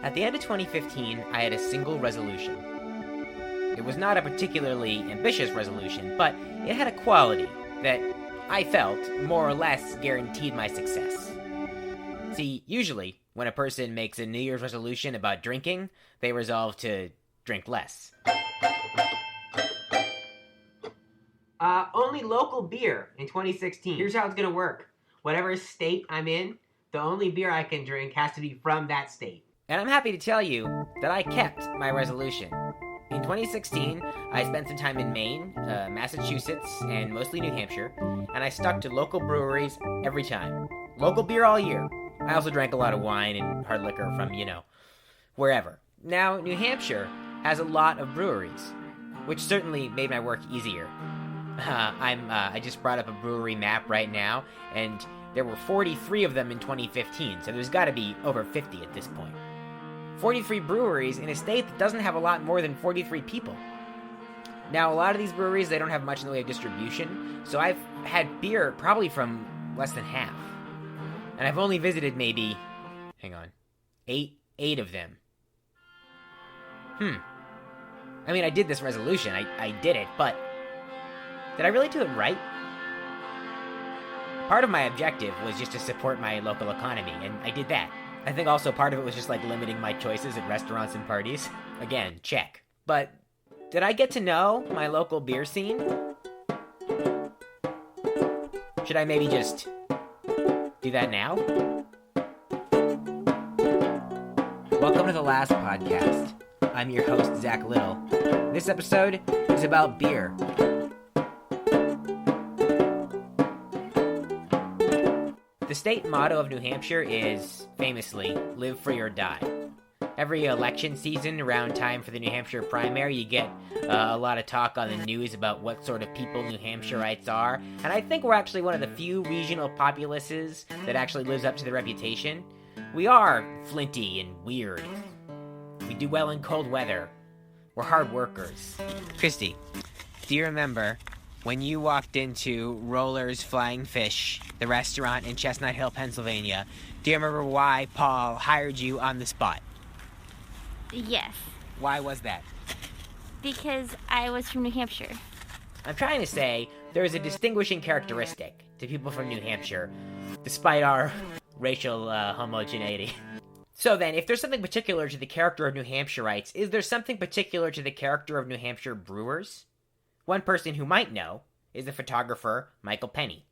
At the end of 2015, I had a single resolution. It was not a particularly ambitious resolution, but it had a quality that I felt more or less guaranteed my success. See, usually, when a person makes a New Year's resolution about drinking, they resolve to drink less. Only local beer in 2016. Here's how it's gonna work. Whatever state I'm in, the only beer I can drink has to be from that state. And I'm happy to tell you that I kept my resolution. In 2016, I spent some time in Maine, Massachusetts, and mostly New Hampshire, and I stuck to local breweries every time. Local beer all year. I also drank a lot of wine and hard liquor from, wherever. Now, New Hampshire has a lot of breweries, which certainly made my work easier. I just brought up a brewery map right now, and there were 43 of them in 2015, so there's gotta be over 50 at this point. 43 breweries in a state that doesn't have a lot more than 43 people. Now, a lot of these breweries, they don't have much in the way of distribution, so I've had beer probably from less than half. And I've only visited maybe, eight of them. I mean, I did this resolution, I did it, but did I really do it right? Part of my objective was just to support my local economy, and I did that. I think also part of it was just limiting my choices at restaurants and parties. Again, check. But did I get to know my local beer scene? Should I maybe just do that now? Welcome to the last podcast. I'm your host, Zac Little. This episode is about beer. The state motto of New Hampshire is, famously, live free or die. Every election season, around time for the New Hampshire primary, you get a lot of talk on the news about what sort of people New Hampshireites are, and I think we're actually one of the few regional populaces that actually lives up to the reputation. We are flinty and weird. We do well in cold weather. We're hard workers. Christy, do you remember when you walked into Roller's Flying Fish, the restaurant in Chestnut Hill, Pennsylvania? Do you remember why Paul hired you on the spot? Yes. Why was that? Because I was from New Hampshire. I'm trying to say there is a distinguishing characteristic to people from New Hampshire, despite our racial homogeneity. So then, if there's something particular to the character of New Hampshireites, is there something particular to the character of New Hampshire brewers? One person who might know is the photographer Michael Penney.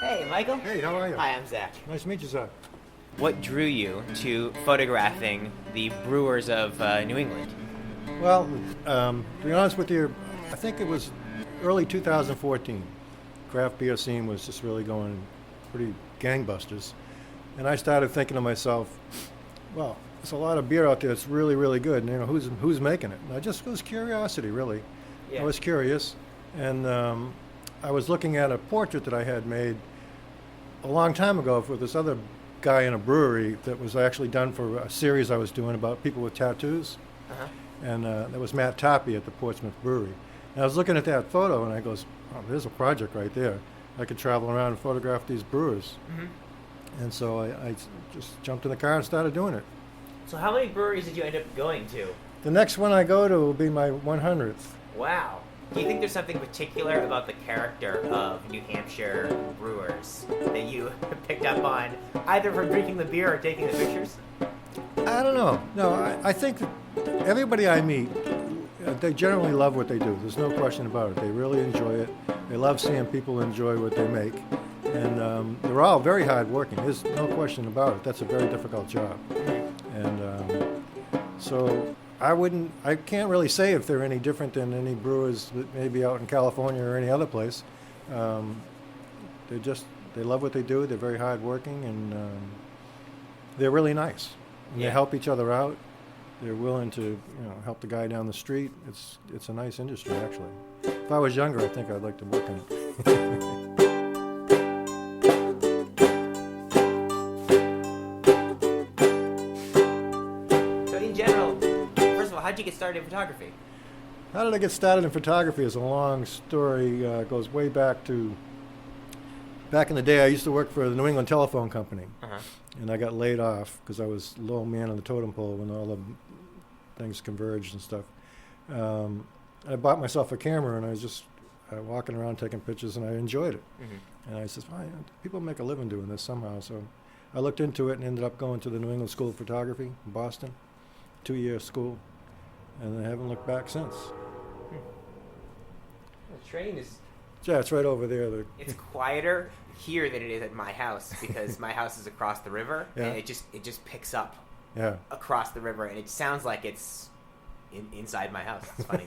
Hey, Michael. Hey, how are you? Hi, I'm Zac. Nice to meet you, Zac. What drew you to photographing the brewers of New England? Well, to be honest with you, I think it was early 2014. Craft beer scene was just really going pretty gangbusters. And I started thinking to myself, well, there's a lot of beer out there that's really, really good. And, who's making it? And it was curiosity, really. Yeah. I was curious. And I was looking at a portrait that I had made a long time ago for this other guy in a brewery that was actually done for a series I was doing about people with tattoos. Uh-huh. And that was Matt Toppy at the Portsmouth Brewery. And I was looking at that photo and I goes, oh, there's a project right there. I could travel around and photograph these brewers. Mm-hmm. And so I just jumped in the car and started doing it. So how many breweries did you end up going to? The next one I go to will be my 100th. Wow. Do you think there's something particular about the character of New Hampshire brewers that you picked up on, either from drinking the beer or taking the pictures? I don't know. No, I think that everybody I meet, they generally love what they do. There's no question about it. They really enjoy it. They love seeing people enjoy what they make. And they're all very hardworking. There's no question about it. That's a very difficult job. And so I can't really say if they're any different than any brewers that may be out in California or any other place. They love what they do. They're very hardworking, and they're really nice. And Yeah. They help each other out. They're willing to, help the guy down the street. It's a nice industry, actually. If I was younger, I think I'd like to work in it. how'd you get started in photography? How did I get started in photography is a long story. Goes way back in the day. I used to work for the New England Telephone Company, and I got laid off because I was low man on the totem pole when all the things converged and stuff. I bought myself a camera, and I was just walking around taking pictures, and I enjoyed it. And I said, well, people make a living doing this somehow. So I looked into it and ended up going to the New England School of Photography in Boston, 2-year school, and I haven't looked back since. The train is... Yeah, it's right over there. It's quieter here than it is at my house because my house is across the river, and it just picks up across the river, and it sounds like it's inside my house. It's funny.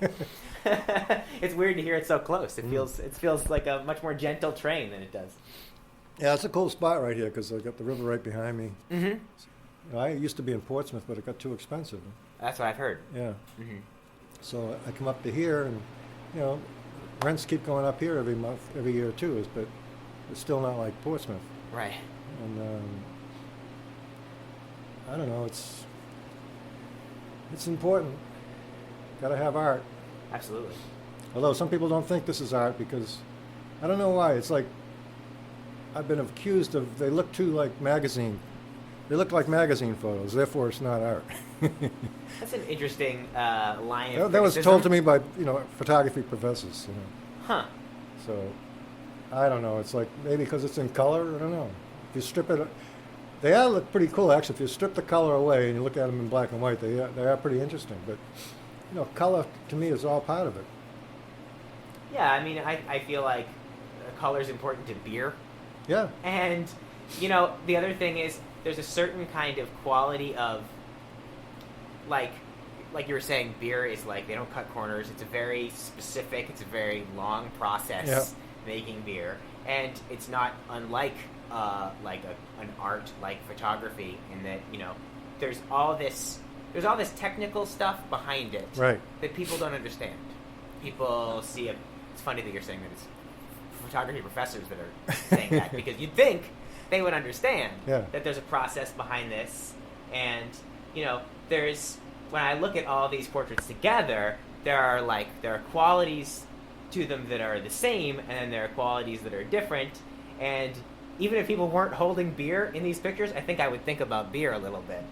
It's weird to hear it so close. It feels like a much more gentle train than it does. Yeah, it's a cool spot right here because I got the river right behind me. I used to be in Portsmouth, but it got too expensive. That's what I've heard. Yeah. So I come up to here, and rents keep going up here every year too. But it's still not like Portsmouth. Right. And I don't know. It's important. Got to have art. Absolutely. Although some people don't think this is art because I don't know why. It's like I've been accused of they look too like magazine. They look like magazine photos. Therefore, it's not art. That's an interesting line of that was criticism. told to me by photography professors. Huh. So I don't know. It's like maybe because it's in color. I don't know. If you strip it, they all look pretty cool. Actually, if you strip the color away and you look at them in black and white, they are pretty interesting. But color to me is all part of it. Yeah, I mean, I feel like color is important to beer. Yeah. And, the other thing is there's a certain kind of quality of, like you were saying, beer is like, they don't cut corners. It's a very specific, it's a very long process making beer. And it's not unlike, an art like photography in that, there's all this technical stuff behind it that people don't understand. People see it. It's funny that you're saying that it's photography professors that are saying that because you'd think they would understand that there's a process behind this. And, when I look at all these portraits together, there are qualities to them that are the same, and then there are qualities that are different. And even if people weren't holding beer in these pictures, I think I would think about beer a little bit.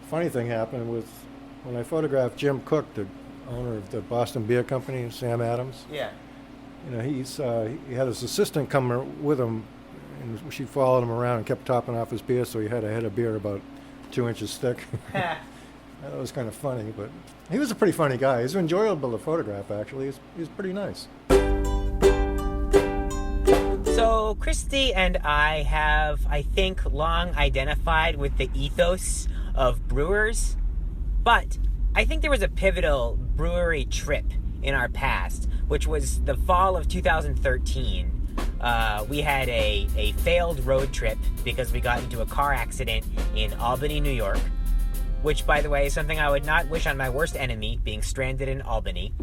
Funny thing happened with when I photographed Jim Cook, the owner of the Boston Beer Company, Sam Adams. Yeah. He had his assistant come with him, and she followed him around and kept topping off his beer, so he had a head of beer about 2 inches thick. That was kind of funny, but he was a pretty funny guy. He was enjoyable to photograph, actually. He was pretty nice. So Christy and I have, I think, long identified with the ethos of brewers, but I think there was a pivotal brewery trip in our past, which was the fall of 2013. We had a failed road trip because we got into a car accident in Albany, New York, which, by the way, is something I would not wish on my worst enemy, being stranded in Albany.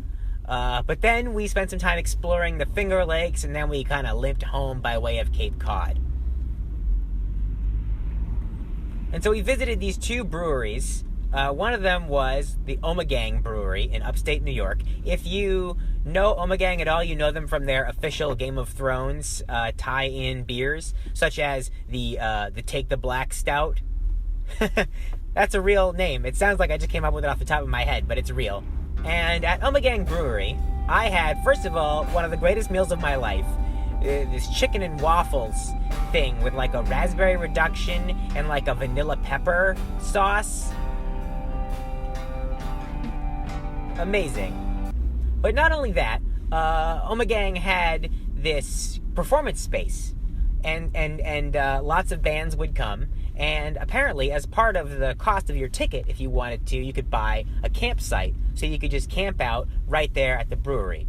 But then we spent some time exploring the Finger Lakes, and then we kind of limped home by way of Cape Cod. And so we visited these two breweries. One of them was the Omegang Brewery in upstate New York. If you know Omegang at all, you know them from their official Game of Thrones tie-in beers, such as the Take the Black Stout. That's a real name. It sounds like I just came up with it off the top of my head, but it's real. And at Omegang Brewery, I had, first of all, one of the greatest meals of my life. This chicken and waffles thing with like a raspberry reduction and like a vanilla pepper sauce. Amazing. But not only that, Omegang had this performance space, and lots of bands would come. And apparently, as part of the cost of your ticket, if you wanted to, you could buy a campsite. So you could just camp out right there at the brewery.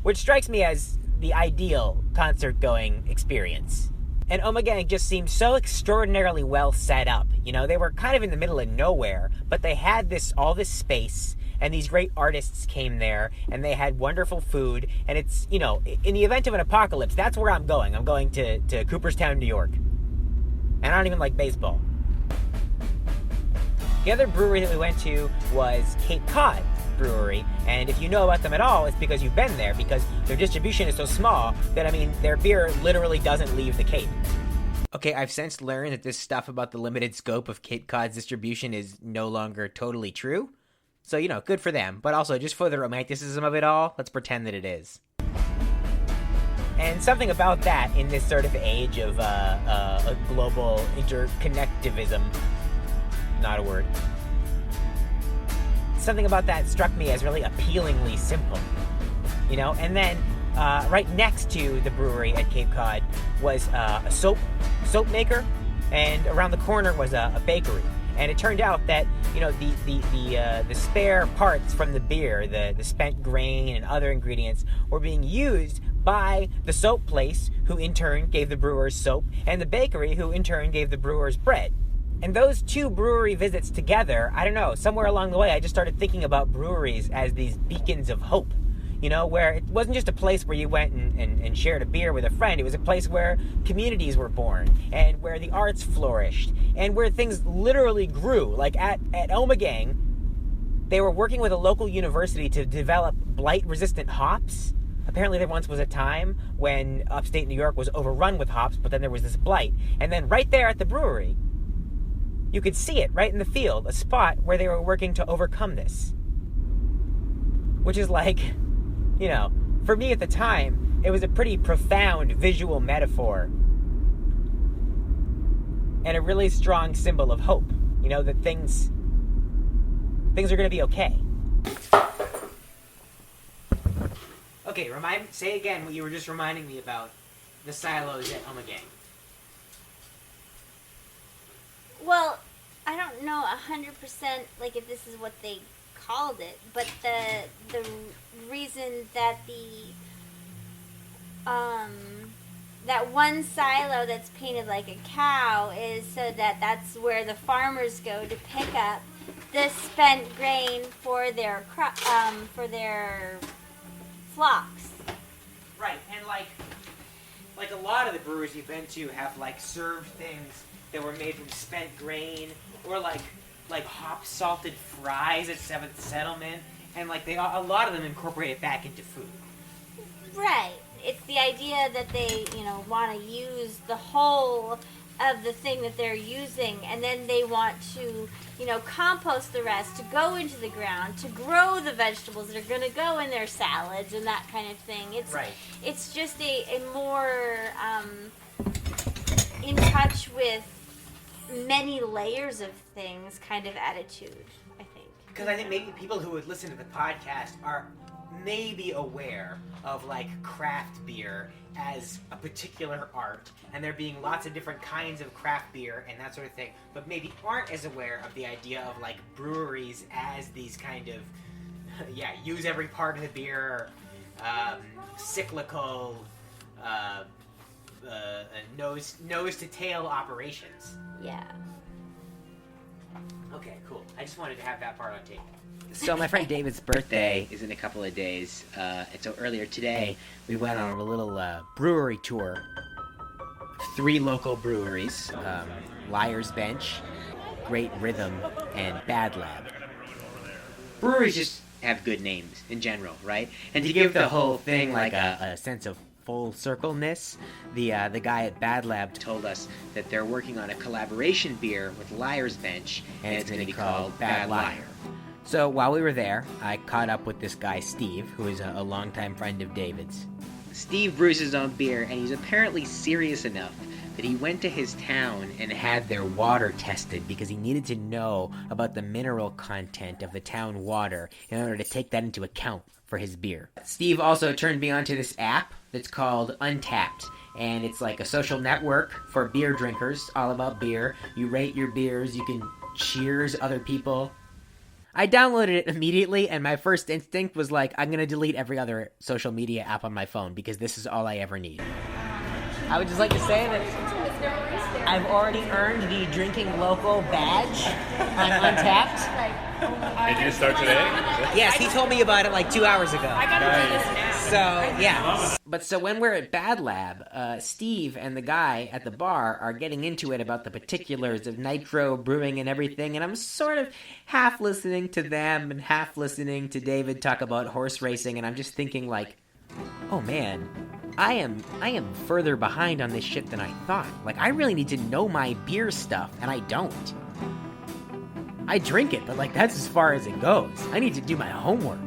Which strikes me as the ideal concert-going experience. And Omegang just seemed so extraordinarily well set up. They were kind of in the middle of nowhere, but they had all this space, and these great artists came there, and they had wonderful food. And it's, in the event of an apocalypse, that's where I'm going. I'm going to Cooperstown, New York. And I don't even like baseball. The other brewery that we went to was Cape Cod Brewery, and if you know about them at all, it's because you've been there, because their distribution is so small that, I mean, their beer literally doesn't leave the Cape. Okay, I've since learned that this stuff about the limited scope of Cape Cod's distribution is no longer totally true. So, you know, good for them. But also, just for the romanticism of it all, let's pretend that it is. And something about that in this sort of age of a global interconnectivism, not a word, something about that struck me as really appealingly simple, you know? And then right next to the brewery at Cape Cod was a soap maker, and around the corner was a bakery. And it turned out that, you know, the spare parts from the beer, the spent grain and other ingredients, were being used by the soap place, who in turn gave the brewers soap, and the bakery, who in turn gave the brewers bread. And those two brewery visits together, I don't know, somewhere along the way I just started thinking about breweries as these beacons of hope. You know, where it wasn't just a place where you went and shared a beer with a friend. It was a place where communities were born, and where the arts flourished, and where things literally grew. Like at Omegang, they were working with a local university to develop blight-resistant hops. Apparently there once was a time when upstate New York was overrun with hops, but then there was this blight. And then right there at the brewery, you could see it right in the field, a spot where they were working to overcome this. Which is like, you know, for me at the time, it was a pretty profound visual metaphor and a really strong symbol of hope. You know, that things are going to be okay. Okay, say again what you were just reminding me about the silos at Omegang. Well, I don't know 100% like if this is what they called it, but the reason that that one silo that's painted like a cow is so that that's where the farmers go to pick up the spent grain for their flocks. Right, and like a lot of the breweries you've been to have like served things that were made from spent grain, or like hop salted fries at Seventh Settlement, and like a lot of them incorporate it back into food. Right. It's the idea that they, you know, want to use the whole of the thing that they're using, and then they want to, you know, compost the rest to go into the ground to grow the vegetables that are going to go in their salads and that kind of thing. It's right. It's just a more in touch with many layers of things kind of attitude, I think. Because I think maybe people who would listen to the podcast are maybe aware of like craft beer as a particular art, and there being lots of different kinds of craft beer and that sort of thing, but maybe aren't as aware of the idea of like breweries as these kind of use every part of the beer, cyclical, nose to tail operations. Yeah. Okay, cool. I just wanted to have that part on tape. So my friend David's birthday is in a couple of days, and so earlier today we went on a little brewery tour. 3 local breweries, Liar's Bench, Great Rhythm, and Bad Lab. Breweries just have good names in general, right? And to give the whole thing like a sense of full circleness, the guy at Bad Lab told us that they're working on a collaboration beer with Liar's Bench, and it's going to be called Bad Liar. So while we were there, I caught up with this guy, Steve, who is a longtime friend of David's. Steve brews his own beer, and he's apparently serious enough that he went to his town and had their water tested because he needed to know about the mineral content of the town water in order to take that into account for his beer. Steve also turned me onto this app that's called Untapped, and it's like a social network for beer drinkers, all about beer. You rate your beers, you can cheers other people. I downloaded it immediately, and my first instinct was like, I'm going to delete every other social media app on my phone because this is all I ever need. I would just like to say that I've already earned the drinking local badge on Untapped. Did you start today? Yes, he told me about it like 2 hours ago. I gotta do this now. So, yeah. But so when we're at Bad Lab, Steve and the guy at the bar are getting into it about the particulars of nitro brewing and everything, and I'm sort of half listening to them and half listening to David talk about horse racing, and I'm just thinking like, oh man, I am further behind on this shit than I thought. Like, I really need to know my beer stuff, and I don't. I drink it, but like that's as far as it goes. I need to do my homework.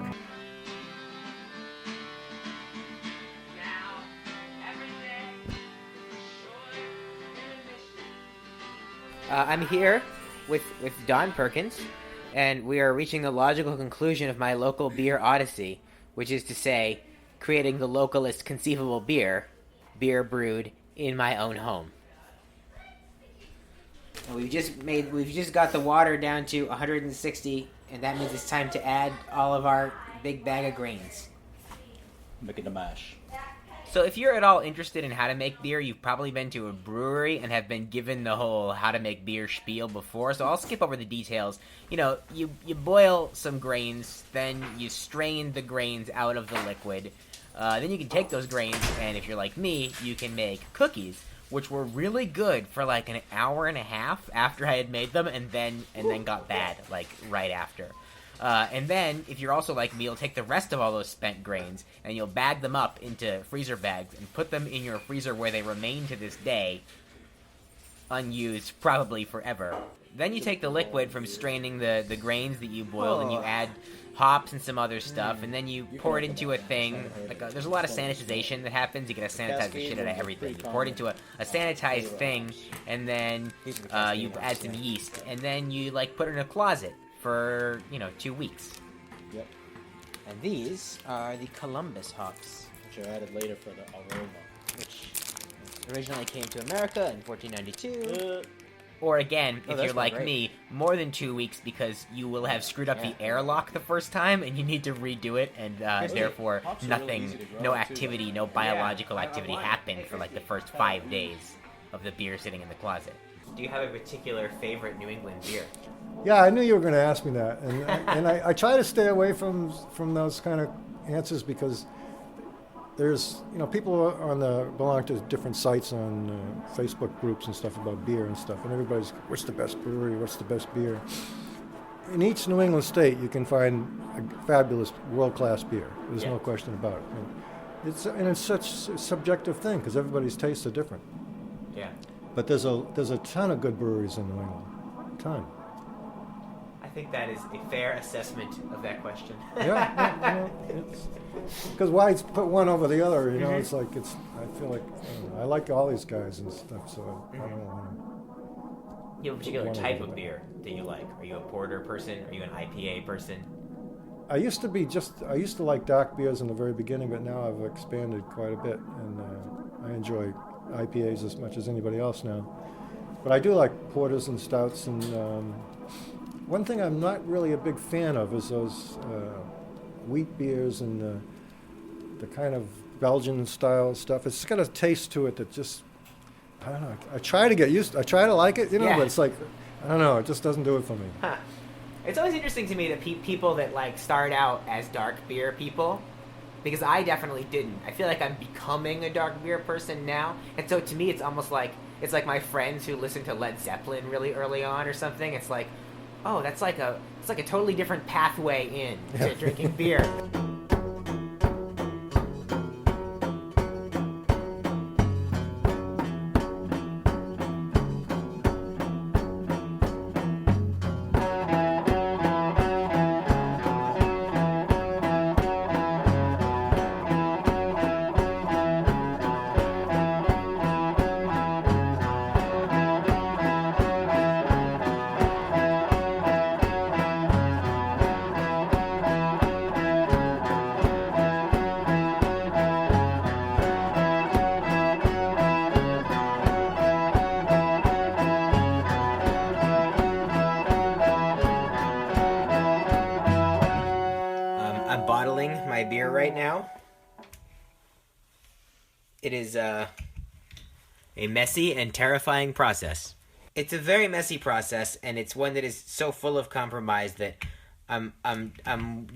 I'm here with Don Perkins, and we are reaching the logical conclusion of my local beer odyssey, which is to say, creating the localest conceivable beer brewed in my own home. And we've just got the water down to 160, and that means it's time to add all of our big bag of grains. Making the mash. So if you're at all interested in how to make beer, you've probably been to a brewery and have been given the whole how to make beer spiel before, so I'll skip over the details. You know, you boil some grains, then you strain the grains out of the liquid. Then you can take those grains, and if you're like me, you can make cookies, which were really good for like an hour and a half after I had made them, and then got bad, like, right after. And then, if you're also like me, you'll take the rest of all those spent grains, and you'll bag them up into freezer bags, and put them in your freezer where they remain to this day, unused, probably forever. Then you take the liquid from straining the grains that you boiled, and you add hops and some other stuff, and then you pour it into a thing. There's a lot of sanitization that happens. You gotta sanitize the shit out of everything. You pour it into a sanitized thing, and then you add some yeast, and then you like put it in a closet for 2 weeks. Yep. And these are the Columbus hops, Which are added later for the aroma. which originally came to America in 1492. Or again, if you're like me, more than 2 weeks because you will have screwed up the airlock the first time and you need to redo it, and therefore no activity, no biological activity happened for like the first 5 days of the beer sitting in the closet. Do you have a particular favorite New England beer? Yeah, I knew you were going to ask me that, and I try to stay away from those kind of answers because there's people belong to different sites on Facebook groups and stuff about beer and stuff, and everybody's what's the best brewery, what's the best beer. In each New England state, you can find a fabulous world-class beer. There's no question about it. And it's such a subjective thing because everybody's tastes are different. Yeah. But there's a ton of good breweries in New England. A ton. I think that is a fair assessment of that question. Because why put one over the other? It's like I feel like I like all these guys and stuff, so I don't want to. You have a particular type of beer that you like? Are you a porter person? Are you an IPA person? I used to like dark beers in the very beginning, but now I've expanded quite a bit, and I enjoy IPAs as much as anybody else now. But I do like porters and stouts, and one thing I'm not really a big fan of is those wheat beers and the kind of Belgian style stuff. It's got a taste to it that just, I don't know. I try to like it, but it's like, I don't know, it just doesn't do it for me. Huh. It's always interesting to me that people that like start out as dark beer people, because I definitely didn't. I feel like I'm becoming a dark beer person now, and so to me it's almost like it's like my friends who listen to Led Zeppelin really early on or something. It's like, oh, it's like a totally different pathway in to drinking beer. My beer right now. It is a messy and terrifying process. It's a very messy process, and it's one that is so full of compromise that I'm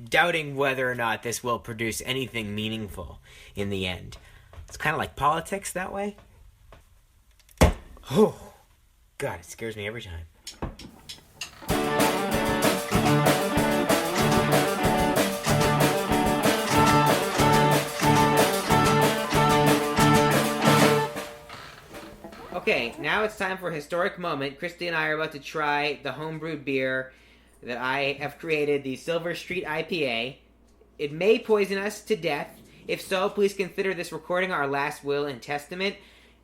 doubting whether or not this will produce anything meaningful in the end. It's kind of like politics that way. Oh, God, it scares me every time. Okay, now it's time for a historic moment. Christy and I are about to try the homebrewed beer that I have created, the Silver Street IPA. It may poison us to death. If so, please consider this recording our last will and testament.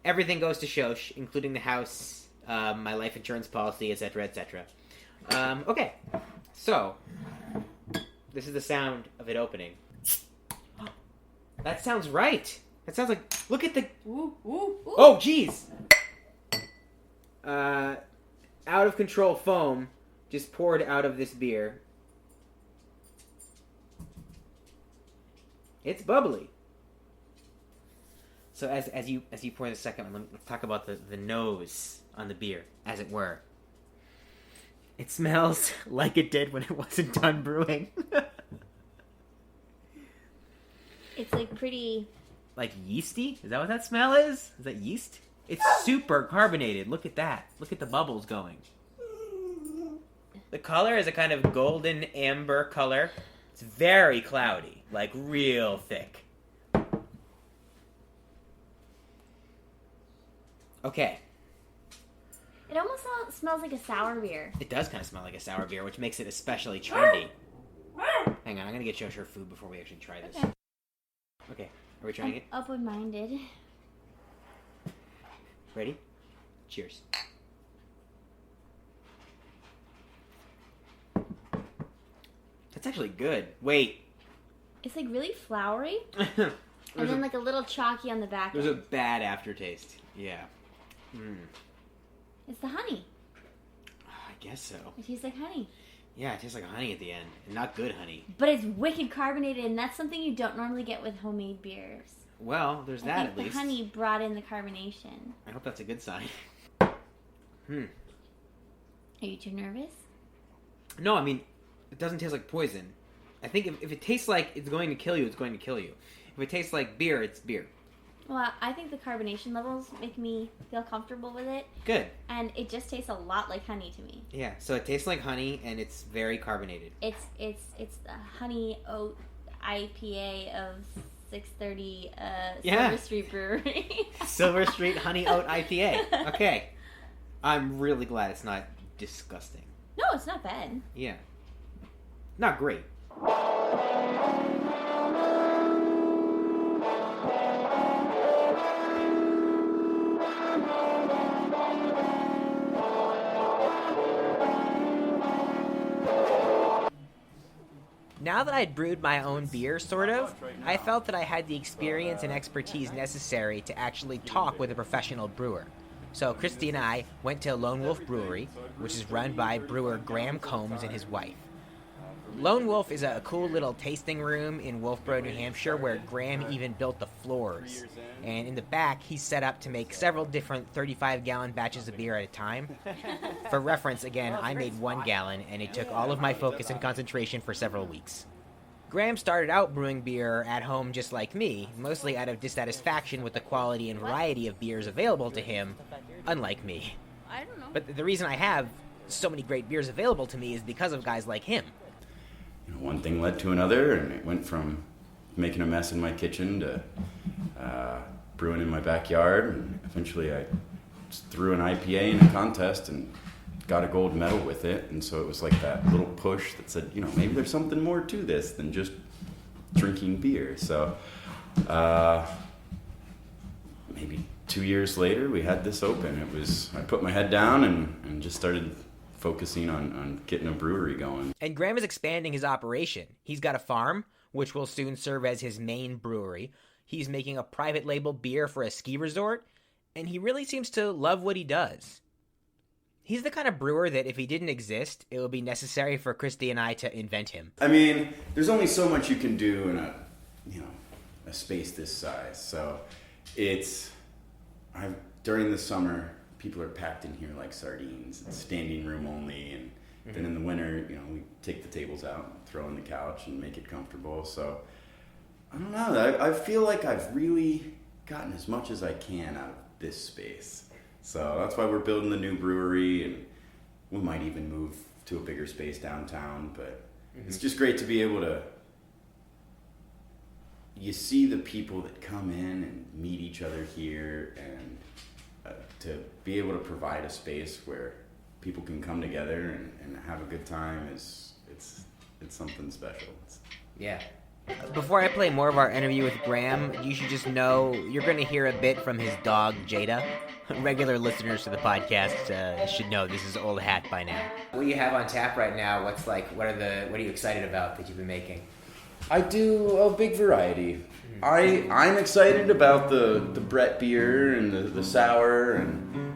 Everything goes to Shosh, including the house, my life insurance policy, etc., etc. Okay, so this is the sound of it opening. That sounds right. That sounds like, look at the, Ooh, ooh, ooh. oh, jeez. Out of control foam just poured out of this beer. It's bubbly. So as you pour the second one, let's talk about the nose on the beer, as it were. It smells like it did when it wasn't done brewing. It's like pretty... Like yeasty? Is that what that smell is? Is that yeast? It's super carbonated. Look at that. Look at the bubbles going. The color is a kind of golden amber color. It's very cloudy, like real thick. Okay. It almost smells like a sour beer. It does kind of smell like a sour beer, which makes it especially trendy. Hang on, I'm gonna get Josh her food before we actually try this. Okay, are we trying it? Open-minded. Ready? Cheers. That's actually good. Wait. It's like really flowery. There's And then like a little chalky on the back a end. bad aftertaste. Yeah. It's the honey. I guess so. It tastes like honey. Yeah, it tastes like honey at the end. And not good honey. But it's wicked carbonated, and that's something you don't normally get with homemade beers. Well, there's that at least. The honey brought in the carbonation. I hope that's a good sign. Are you too nervous? No, I mean, it doesn't taste like poison. I think if it tastes like it's going to kill you, it's going to kill you. If it tastes like beer, it's beer. Well, I think the carbonation levels make me feel comfortable with it. Good. And it just tastes a lot like honey to me. Yeah, so it tastes like honey, and it's very carbonated. It's the honey oat IPA of 630 Silver Street Brewery. Silver Street Honey Oat IPA. Okay. I'm really glad it's not disgusting. No, it's not bad. Yeah. Not great. Now that I'd brewed my own beer, sort of, I felt that I had the experience and expertise necessary to actually talk with a professional brewer. So Christy and I went to Lone Wolf Brewery, which is run by brewer Graham Combs and his wife. Lone Wolf is a cool little tasting room in Wolfboro, New Hampshire, where Graham even built the floors. And in the back, he's set up to make several different 35-gallon batches of beer at a time. For reference, again, I made 1 gallon, and it took all of my focus and concentration for several weeks. Graham started out brewing beer at home just like me, mostly out of dissatisfaction with the quality and variety of beers available to him, unlike me. I don't know. But the reason I have so many great beers available to me is because of guys like him. You know, one thing led to another, and it went from making a mess in my kitchen to brewing in my backyard, and eventually I just threw an IPA in a contest and got a gold medal with it. And so it was like that little push that said, you know, maybe there's something more to this than just drinking beer. So maybe 2 years later we had this open. I put my head down and just started focusing on getting a brewery going. And Graham is expanding his operation. He's got a farm, which will soon serve as his main brewery. He's making a private label beer for a ski resort, and he really seems to love what he does. He's the kind of brewer that if he didn't exist, it would be necessary for Christy and I to invent him. I mean, there's only so much you can do in a space this size. So during the summer, people are packed in here like sardines. It's standing room only, and Then in the winter, we take the tables out, throw on the couch, and make it comfortable. So I don't know. I feel like I've really gotten as much as I can out of this space. So that's why we're building the new brewery, and we might even move to a bigger space downtown. But it's just great to be able to. You see the people that come in and meet each other here, and to be able to provide a space where people can come together and have a good time it's something special. Yeah. Before I play more of our interview with Graham, you should just know you're going to hear a bit from his dog, Jada. Regular listeners to the podcast should know this is old hat by now. What do you have on tap right now? What are you excited about that you've been making? I do a big variety. I'm excited about the Brett beer and the sour, and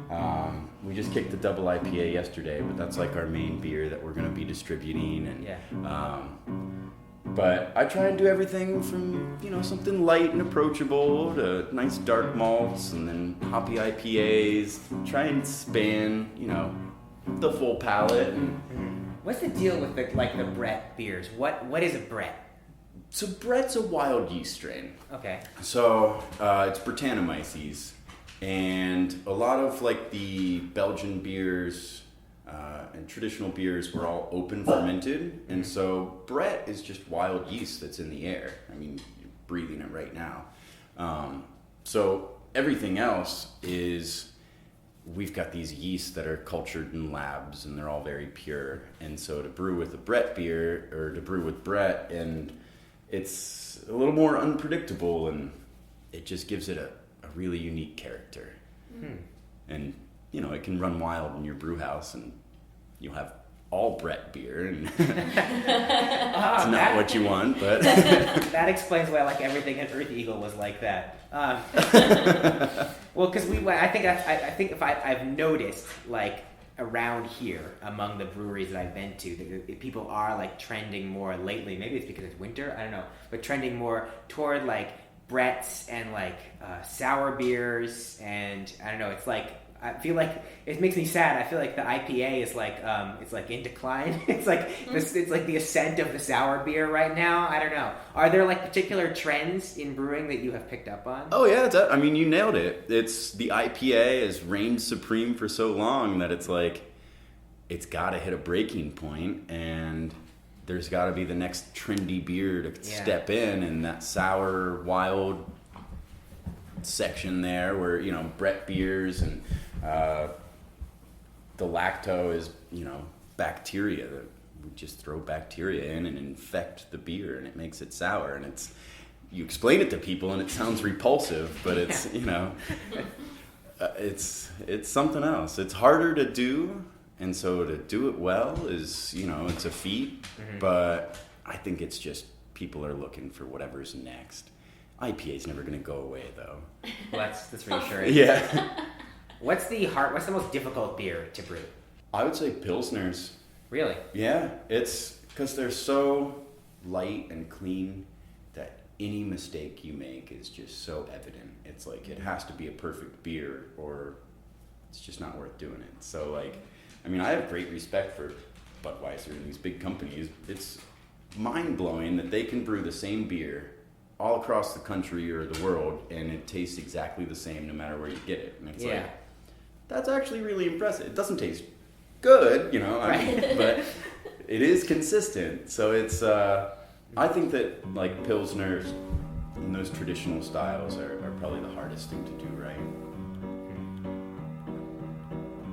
we just kicked the double IPA yesterday, but that's like our main beer that we're going to be distributing. And but I try and do everything from something light and approachable to nice dark malts, and then hoppy IPAs. Try and span the full palette. What's the deal with the Brett beers? What is a Brett? So Brett's a wild yeast strain. Okay. So it's Brettanomyces, and a lot of the Belgian beers and traditional beers were all open fermented, and so Brett is just wild yeast that's in the air. I mean, you're breathing it right now. So everything else is, we've got these yeasts that are cultured in labs, and they're all very pure. And so to brew with a Brett beer, or to brew with Brett, and it's a little more unpredictable, and it just gives it a really unique character. And it can run wild in your brew house, and you'll have all Brett beer, and it's not what you want, but that explains why everything at Earth Eagle was like that. Well, because I think if I've noticed around here among the breweries that I've been to, that people are trending more lately. Maybe it's because it's winter, I don't know, but trending more toward Brett's and sour beers, and I don't know. It's I feel it makes me sad. I feel the IPA is it's in decline. It's it's the ascent of the sour beer right now. I don't know. Are there particular trends in brewing that you have picked up on? Oh yeah, you nailed it. It's the IPA has reigned supreme for so long that it's got to hit a breaking point, and there's got to be the next trendy beer to step in, and that sour wild section there where Brett beers and the lacto is bacteria that we just throw bacteria in and infect the beer, and it makes it sour, and you explain it to people and it sounds repulsive, but it's it's something else. It's harder to do, and so to do it well is it's a feat. But I think it's just people are looking for whatever's next. IPA's never going to go away, though. Well, that's reassuring. Yeah. What's the most difficult beer to brew? I would say Pilsners. Really? Yeah, it's because they're so light and clean that any mistake you make is just so evident. It's it has to be a perfect beer, or it's just not worth doing it. So I have great respect for Budweiser and these big companies. It's mind-blowing that they can brew the same beer all across the country or the world, and it tastes exactly the same no matter where you get it. And it's that's actually really impressive. It doesn't taste good, but it is consistent. So it's I think that Pilsners and those traditional styles are probably the hardest thing to do right.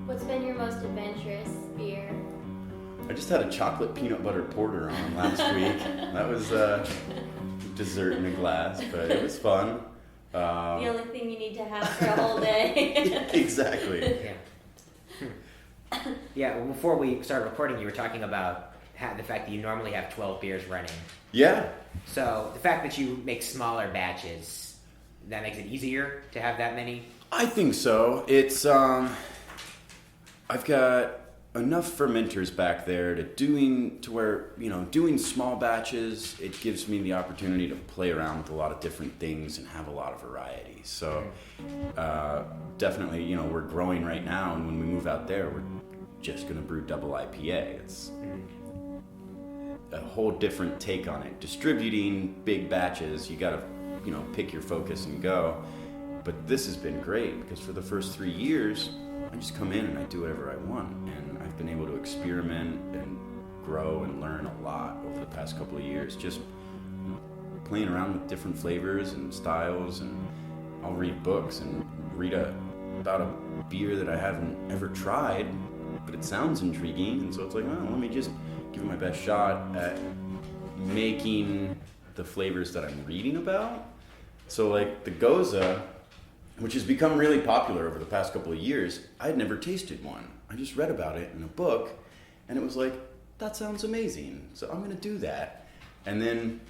What's been your most adventurous beer? I just had a chocolate peanut butter porter on last week. That was dessert in a glass, but it was fun. The only thing you need to have for a whole day. Exactly. Yeah. Well, before we started recording, you were talking about the fact that you normally have 12 beers running. Yeah. So the fact that you make smaller batches, that makes it easier to have that many? I think so. It's I've got enough fermenters back there to where doing small batches, it gives me the opportunity to play around with a lot of different things and have a lot of variety. So definitely we're growing right now, and when we move out there, we're just going to brew double IPA. It's a whole different take on it. Distributing big batches, you got to, pick your focus and go. But this has been great because for the first 3 years, I just come in and I do whatever I want. And I've been able to experiment and grow and learn a lot over the past couple of years. Just playing around with different flavors and styles, and I'll read books and read about a beer that I haven't ever tried, but it sounds intriguing, and so it's like, let me just give it my best shot at making the flavors that I'm reading about. So like the Goza, which has become really popular over the past couple of years, I had never tasted one. I just read about it in a book, and it was like, that sounds amazing, so I'm gonna do that. And then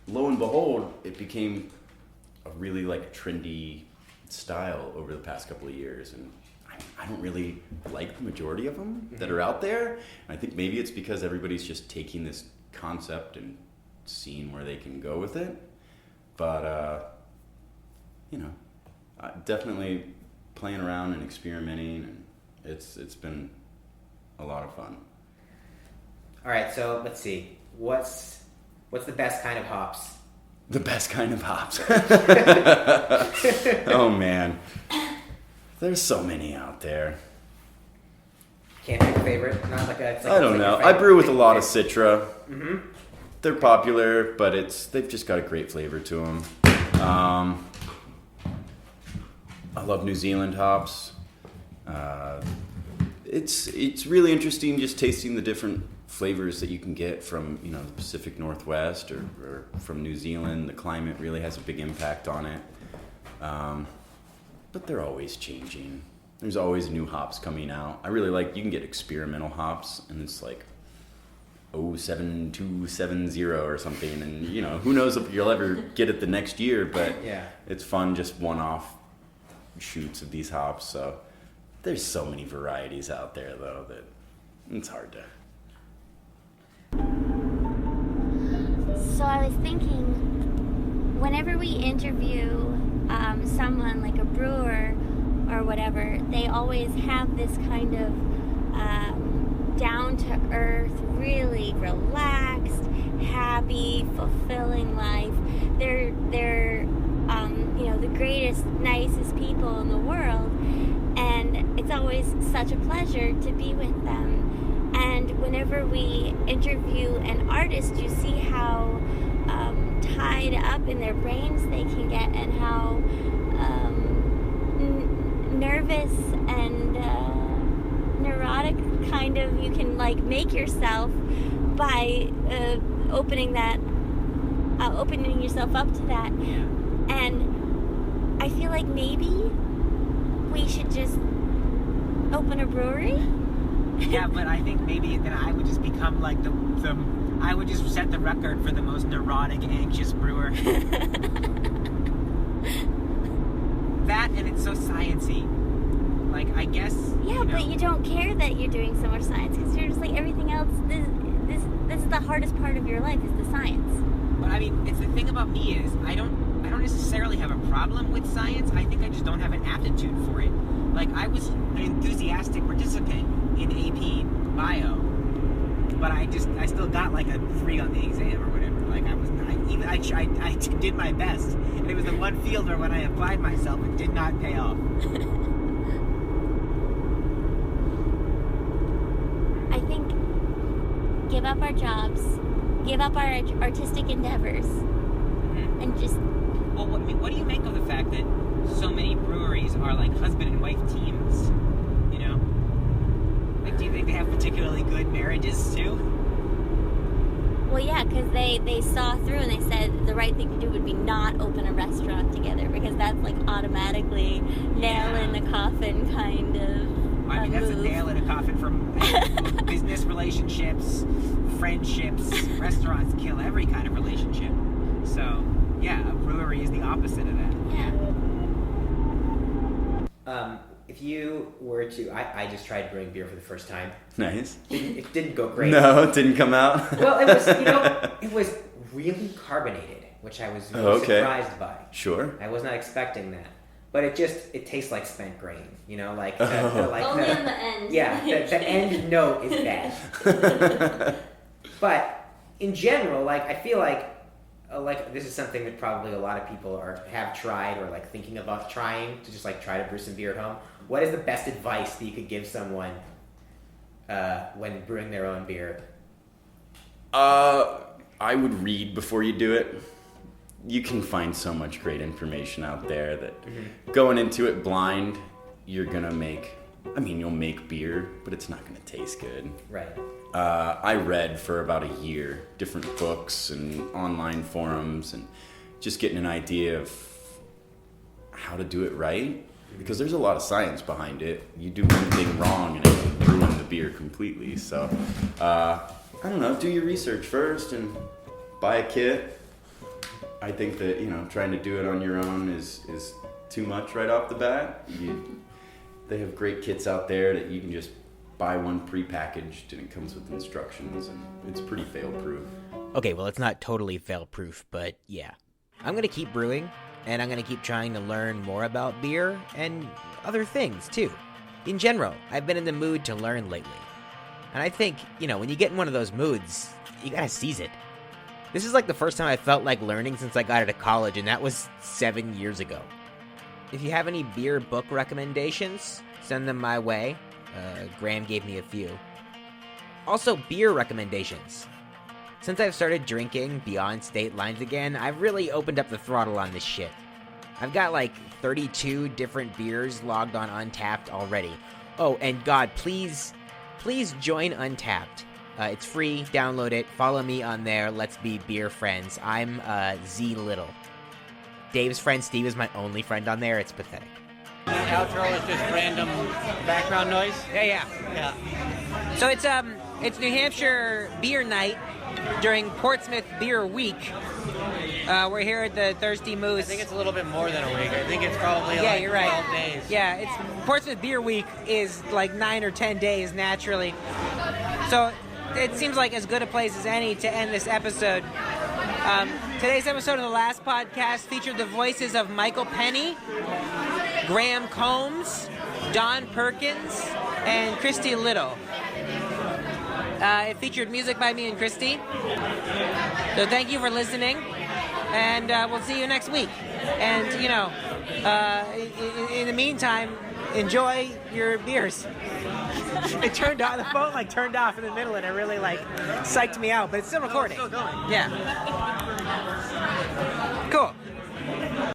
lo and behold, it became a really trendy style over the past couple of years, and I don't really like the majority of them that are out there. And I think maybe it's because everybody's just taking this concept and seeing where they can go with it. But definitely playing around and experimenting, and it's been a lot of fun. All right, so let's see. What's the best kind of hops? The best kind of hops. Oh man, there's so many out there. Can't pick a favorite. Not like a. I don't know. I brew with a lot of Citra. Mm-hmm. They're popular, but they've just got a great flavor to them. I love New Zealand hops. It's really interesting just tasting the different flavors that you can get from the Pacific Northwest or from New Zealand. The climate really has a big impact on it, but they're always changing. There's always new hops coming out. I really you can get experimental hops, and it's like 07270 or something, and who knows if you'll ever get it the next year, but yeah, it's fun, just one-off shoots of these hops. So there's so many varieties out there though that it's hard to. So I was thinking, whenever we interview someone like a brewer or whatever, they always have this kind of down-to-earth, really relaxed, happy, fulfilling life. They're the greatest, nicest people in the world, and it's always such a pleasure to be with them. And whenever we interview an artist, you see how tied up in their brains they can get, and how nervous and neurotic kind of you can make yourself by opening yourself up to that. Yeah. And I feel like maybe we should just open a brewery. Yeah, but I think maybe then I would just become I would just set the record for the most neurotic, anxious brewer. That, and it's so sciencey. I guess. Yeah, but you don't care that you're doing so much science, because you're just everything else. This is the hardest part of your life, is the science. But I mean, it's the thing about me is I don't necessarily have a problem with science. I think I just don't have an aptitude for it. I was an enthusiastic participant in AP Bio, but I still got a 3 on the exam or whatever. I did my best, and it was the one field where when I applied myself, it did not pay off. I think give up our jobs, give up our artistic endeavors, and just. Well, what do you make of the fact that so many breweries are husband and wife teams? Do you think they have particularly good marriages too? Well, yeah, because they saw through and they said the right thing to do would be not open a restaurant together, because that's automatically nail in the coffin kind of. I mean, that's a nail in a coffin from business relationships, friendships. Restaurants kill every kind of relationship. So, yeah, a brewery is the opposite of that. Yeah. If you were to, I just tried brewing beer for the first time. Nice. It didn't go great. No, it didn't come out. Well, it was, it was really carbonated, which I was really surprised by. Sure. I was not expecting that. but it tastes like spent grain, you know, like Only in the end. Yeah, the end note is bad. But in general, like I feel like this is something that probably a lot of people have tried or like thinking about trying to just like try to brew some beer at home. What is the best advice that you could give someone when brewing their own beer? I would read before you do it. You can find so much great information out there that going into it blind, you'll make beer, but it's not gonna taste good. Right. I read for about a year different books and online forums and just getting an idea of how to do it right, because there's a lot of science behind it. You do one thing wrong and it can ruin the beer completely. So I don't know, do your research first and buy a kit. I think that, trying to do it on your own is too much right off the bat. They have great kits out there that you can just buy one pre-packaged and it comes with instructions and it's pretty fail-proof. Okay, well, it's not totally fail-proof, but yeah. I'm going to keep brewing, and I'm going to keep trying to learn more about beer and other things, too. In general, I've been in the mood to learn lately. And I think, when you get in one of those moods, you gotta seize it. This is like the first time I felt like learning since I got out of college, and that was 7 years ago. If you have any beer book recommendations, send them my way. Graham gave me a few. Also, beer recommendations. Since I've started drinking beyond state lines again, I've really opened up the throttle on this shit. I've got like 32 different beers logged on Untappd already. Oh, and God, please join Untappd. It's free, download it, follow me on there, let's be beer friends. I'm Zac Little. Dave's friend Steve is my only friend on there, it's pathetic. The outro is just random background noise? Yeah. So it's New Hampshire Beer Night during Portsmouth Beer Week. We're here at the Thirsty Moose. I think it's a little bit more than a week. I think it's probably you're right. 12 days. Yeah, it's Portsmouth Beer Week is like 9 or 10 days naturally. So it seems like as good a place as any to end this episode. Today's episode of the last podcast featured the voices of Michael Penney, Graham Combs, Don Perkins, and Christy Little. It featured music by me and Christy. So thank you for listening, and we'll see you next week. And, in the meantime, enjoy your beers. It turned off, the phone turned off in the middle, and it really psyched me out, but it's still recording. It's still going. Yeah. Cool.